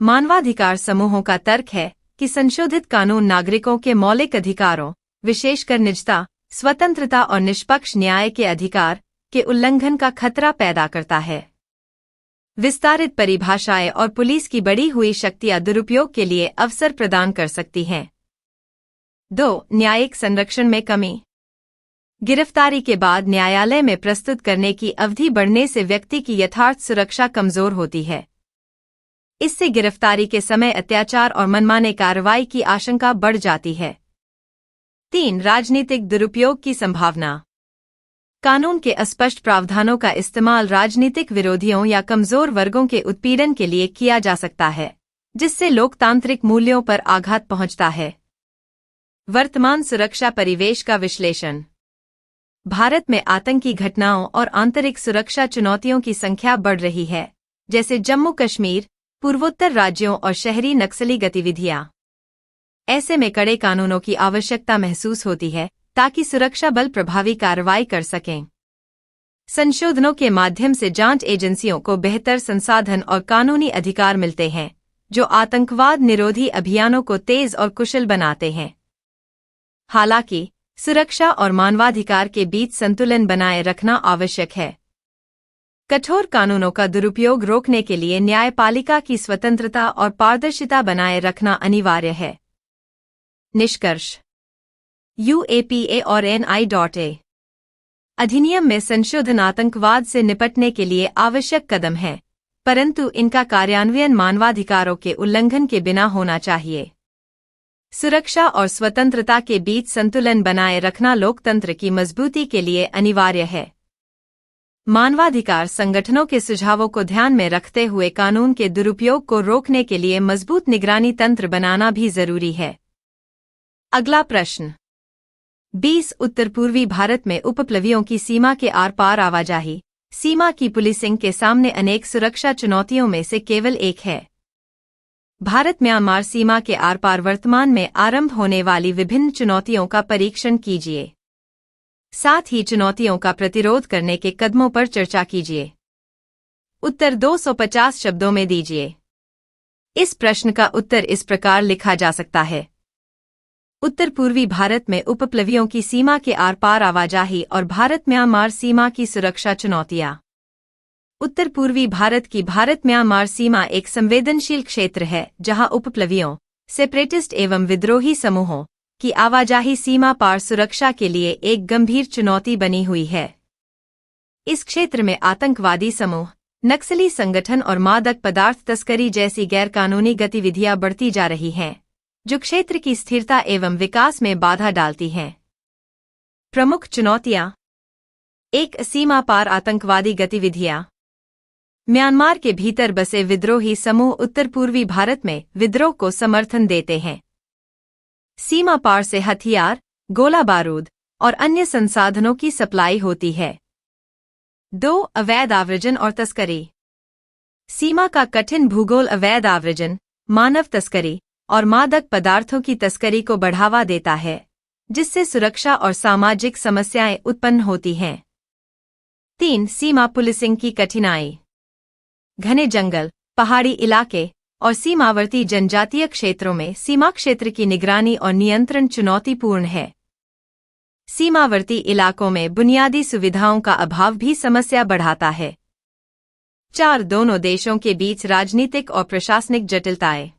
मानवाधिकार समूहों का तर्क है कि संशोधित कानून नागरिकों के मौलिक अधिकारों, विशेषकर निजता, स्वतंत्रता और निष्पक्ष न्याय के अधिकार के उल्लंघन का खतरा पैदा करता है। विस्तारित परिभाषाएं और पुलिस की बढ़ी हुई शक्तियां दुरुपयोग के लिए अवसर प्रदान कर सकती हैं। 2. न्यायिक संरक्षण में कमी। गिरफ्तारी के बाद न्यायालय में प्रस्तुत करने की अवधि बढ़ने से व्यक्ति की यथार्थ सुरक्षा कमजोर होती है। इससे गिरफ्तारी के समय अत्याचार और मनमाने कार्रवाई की आशंका बढ़ जाती है। 3. राजनीतिक दुरुपयोग की संभावना। कानून के अस्पष्ट प्रावधानों का इस्तेमाल राजनीतिक विरोधियों या कमजोर वर्गों के उत्पीड़न के लिए किया जा सकता है, जिससे लोकतांत्रिक मूल्यों पर आघात पहुंचता है। वर्तमान सुरक्षा परिवेश का विश्लेषण। भारत में आतंकी घटनाओं और आंतरिक सुरक्षा चुनौतियों की संख्या बढ़ रही है, जैसे जम्मू कश्मीर, पूर्वोत्तर राज्यों और शहरी नक्सली गतिविधियां। ऐसे में कड़े कानूनों की आवश्यकता महसूस होती है ताकि सुरक्षा बल प्रभावी कार्रवाई कर सकें। संशोधनों के माध्यम से जांच एजेंसियों को बेहतर संसाधन और कानूनी अधिकार मिलते हैं, जो आतंकवाद निरोधी अभियानों को तेज और कुशल बनाते हैं। हालांकि सुरक्षा और मानवाधिकार के बीच संतुलन बनाए रखना आवश्यक है। कठोर कानूनों का दुरुपयोग रोकने के लिए न्यायपालिका की स्वतंत्रता और पारदर्शिता बनाए रखना अनिवार्य है। निष्कर्ष। UAPA और NI.A अधिनियम में संशोधन आतंकवाद से निपटने के लिए आवश्यक कदम है, परंतु इनका कार्यान्वयन मानवाधिकारों के उल्लंघन के बिना होना चाहिए। सुरक्षा और स्वतंत्रता के बीच संतुलन बनाए रखना लोकतंत्र की मजबूती के लिए अनिवार्य है। मानवाधिकार संगठनों के सुझावों को ध्यान में रखते हुए कानून के दुरुपयोग को रोकने के लिए मजबूत निगरानी तंत्र बनाना भी जरूरी है। अगला प्रश्न। 20. उत्तर पूर्वी भारत में उपप्लवियों की सीमा के आर पार आवाजाही। सीमा की पुलिसिंग के सामने अनेक सुरक्षा चुनौतियों में से केवल एक है। भारत म्यांमार सीमा के आर पार वर्तमान में आरंभ होने वाली विभिन्न चुनौतियों का परीक्षण कीजिए। साथ ही चुनौतियों का प्रतिरोध करने के कदमों पर चर्चा कीजिए। उत्तर 250 शब्दों में दीजिए। इस प्रश्न का उत्तर इस प्रकार लिखा जा सकता है। उत्तर पूर्वी भारत में उपप्लवियों की सीमा के आर पार आवाजाही और भारत म्यांमार सीमा की सुरक्षा चुनौतियां। उत्तर पूर्वी भारत की भारत म्यांमार सीमा एक संवेदनशील क्षेत्र है, जहां उपप्लवियों, सेपरेटिस्ट एवं विद्रोही समूहों की आवाजाही सीमा पार सुरक्षा के लिए एक गंभीर चुनौती बनी हुई है। इस क्षेत्र में आतंकवादी समूह, नक्सली संगठन और मादक पदार्थ तस्करी जैसी गैरकानूनी गतिविधियां बढ़ती जा रही हैं, जो क्षेत्र की स्थिरता एवं विकास में बाधा डालती हैं। प्रमुख चुनौतियां। 1. सीमा पार आतंकवादी गतिविधियां। म्यांमार के भीतर बसे विद्रोही समूह उत्तर पूर्वी भारत में विद्रोह को समर्थन देते हैं। सीमा पार से हथियार, गोला बारूद और अन्य संसाधनों की सप्लाई होती है। 2. अवैध आव्रजन और तस्करी। सीमा का कठिन भूगोल अवैध आव्रजन, मानव तस्करी और मादक पदार्थों की तस्करी को बढ़ावा देता है, जिससे सुरक्षा और सामाजिक समस्याएं उत्पन्न होती हैं। 3. सीमा पुलिसिंग की कठिनाई। घने जंगल, पहाड़ी इलाके और सीमावर्ती जनजातीय क्षेत्रों में सीमा क्षेत्र की निगरानी और नियंत्रण चुनौतीपूर्ण है। सीमावर्ती इलाकों में बुनियादी सुविधाओं का अभाव भी समस्या बढ़ाता है। 4. दोनों देशों के बीच राजनीतिक और प्रशासनिक जटिलताएं।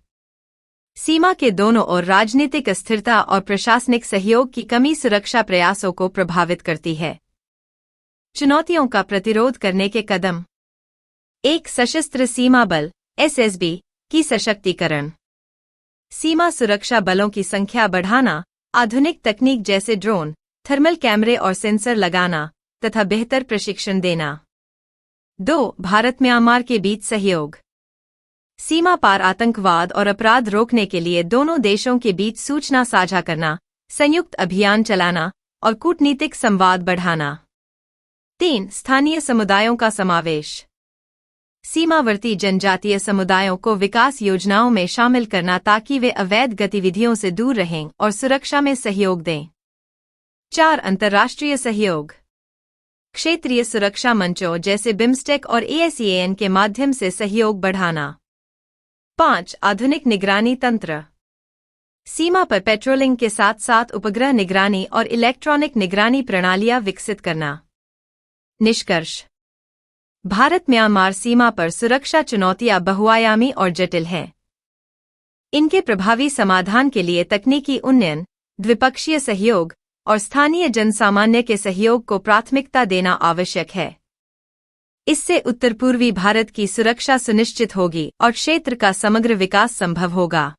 सीमा के दोनों ओर राजनीतिक अस्थिरता और प्रशासनिक सहयोग की कमी सुरक्षा प्रयासों को प्रभावित करती है। चुनौतियों का प्रतिरोध करने के कदम। 1. सशस्त्र सीमा बल (SSB) की सशक्तिकरण। सीमा सुरक्षा बलों की संख्या बढ़ाना, आधुनिक तकनीक जैसे ड्रोन, थर्मल कैमरे और सेंसर लगाना तथा बेहतर प्रशिक्षण देना। 2. भारत म्यांमार के बीच सहयोग। सीमा पार आतंकवाद और अपराध रोकने के लिए दोनों देशों के बीच सूचना साझा करना, संयुक्त अभियान चलाना और कूटनीतिक संवाद बढ़ाना। 3. स्थानीय समुदायों का समावेश। सीमावर्ती जनजातीय समुदायों को विकास योजनाओं में शामिल करना ताकि वे अवैध गतिविधियों से दूर रहें और सुरक्षा में सहयोग दें। 4. अंतर्राष्ट्रीय सहयोग। क्षेत्रीय सुरक्षा मंचों जैसे बिम्स्टेक और ASEAN के माध्यम से सहयोग बढ़ाना। 5. आधुनिक निगरानी तंत्र। सीमा पर पेट्रोलिंग के साथ साथ उपग्रह निगरानी और इलेक्ट्रॉनिक निगरानी प्रणालियां विकसित करना। निष्कर्ष। भारत म्यांमार सीमा पर सुरक्षा चुनौतियां बहुआयामी और जटिल हैं। इनके प्रभावी समाधान के लिए तकनीकी उन्नयन, द्विपक्षीय सहयोग, और स्थानीय जनसामान्य के सहयोग को प्राथमिकता देना आवश्यक है। इससे उत्तर पूर्वी भारत की सुरक्षा सुनिश्चित होगी और क्षेत्र का समग्र विकास संभव होगा।